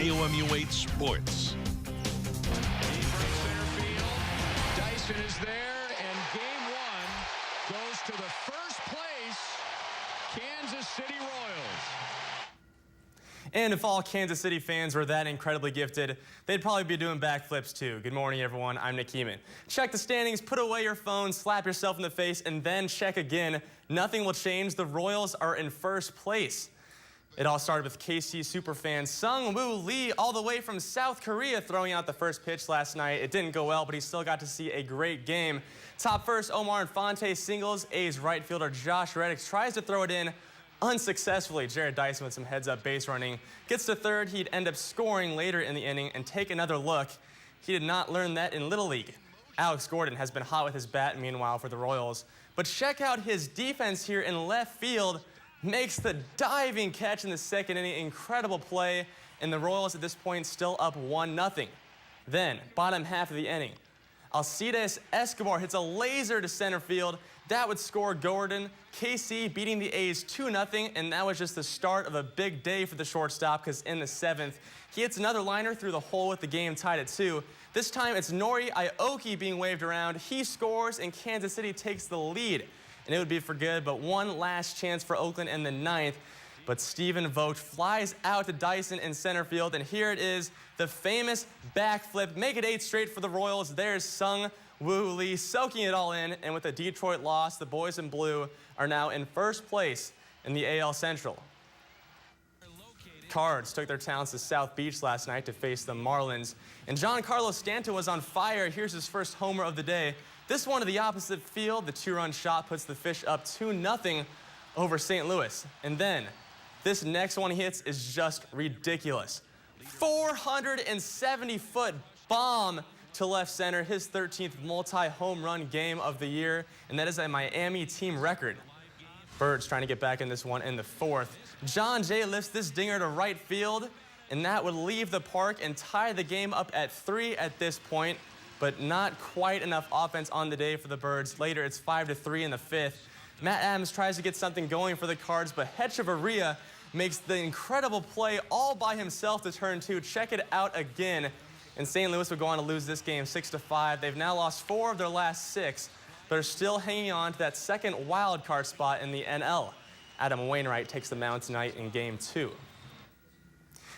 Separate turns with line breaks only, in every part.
KOMU 8 Sports.
Center field. Dyson is there, and game one goes to the first place Kansas City Royals.
And if all Kansas City fans were that incredibly gifted, they'd probably be doing backflips too. Good morning, everyone. I'm Hehemann. Check the standings, put away your phone, slap yourself in the face, and then check again. Nothing will change. The Royals are in first place. It all started with KC superfan Sung-Woo Lee all the way from South Korea throwing out the first pitch last night. It didn't go well, but he still got to see a great game. Top first, Omar Infante singles. A's right fielder Josh Reddick tries to throw it in unsuccessfully. Jared Dyson with some heads-up base running. Gets to third. He'd end up scoring later in the inning and take another look. He did not learn that in Little League. Alex Gordon has been hot with his bat, meanwhile, for the Royals. But check out his defense here in left field. Makes the diving catch in the second inning. Incredible play. And the Royals at this point still up 1-0. Then, bottom half of the inning, Alcides Escobar hits a laser to center field. That would score Gordon. KC beating the A's 2-0, and that was just the start of a big day for the shortstop, because in the seventh, he hits another liner through the hole with the game tied at 2. This time, it's Nori Aoki being waved around. He scores, and Kansas City takes the lead. And it would be for good, but one last chance for Oakland in the ninth. But Stephen Vogt flies out to Dyson in center field, and here it is, the famous backflip. Make it 8 straight for the Royals. There's Sung-Woo Lee soaking it all in, and with the Detroit loss, the boys in blue are now in first place in the AL Central. Cards took their talents to South Beach last night to face the Marlins, and Giancarlo Stanton was on fire. Here's his first homer of the day. This one to the opposite field. The 2-run shot puts the Fish up 2-0 over St. Louis. And then this next one he hits is just ridiculous. 470-foot bomb to left center, his 13th multi-home run game of the year, and that is a Miami team record. Birds trying to get back in this one in the fourth. John Jay lifts this dinger to right field, and that would leave the park and tie the game up at 3 at this point, but not quite enough offense on the day for the Birds. Later, it's 5-3 in the fifth. Matt Adams tries to get something going for the Cards, but Hechevarria makes the incredible play all by himself to turn 2. Check it out again. And St. Louis would go on to lose this game 6-5. They've now lost 4 of their last 6, but are still hanging on to that second wild card spot in the NL. Adam Wainwright takes the mound tonight in game 2.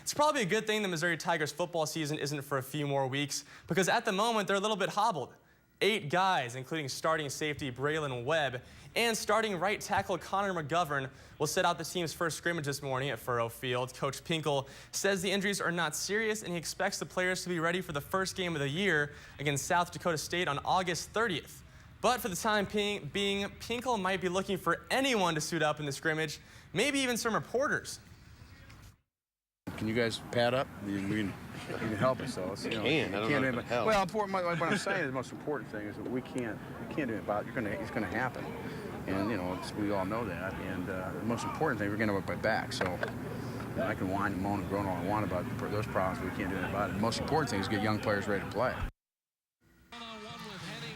It's probably a good thing the Missouri Tigers football season isn't for a few more weeks, because at the moment they're a little bit hobbled. 8 guys, including starting safety Braylon Webb and starting right tackle Connor McGovern, will set out the team's first scrimmage this morning at Furrow Field. Coach Pinkel says the injuries are not serious, and he expects the players to be ready for the first game of the year against South Dakota State on August 30th. But for the time being, Pinkel might be looking for anyone to suit up in the scrimmage, maybe even some reporters.
Can you guys pad up? You can help us, though. You
can't help.
Well, what I'm saying is the most important thing is that we can't do anything about it. It's going to happen, and we all know that. And the most important thing, we're going to work my back. So I can whine and moan and groan all I want about those problems, but we can't do anything about it. The most important thing is get young players ready to play.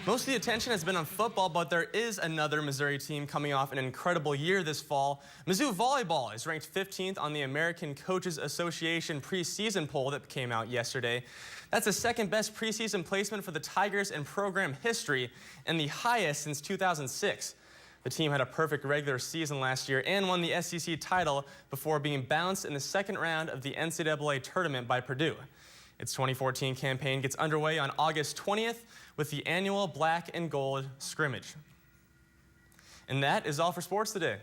Most of the attention has been on football, but there is another Missouri team coming off an incredible year this fall. Mizzou Volleyball is ranked 15th on the American Coaches Association preseason poll that came out yesterday. That's the second best preseason placement for the Tigers in program history and the highest since 2006. The team had a perfect regular season last year and won the SEC title before being bounced in the second round of the NCAA tournament by Purdue. Its 2014 campaign gets underway on August 20th with the annual Black and Gold scrimmage. And that is all for sports today.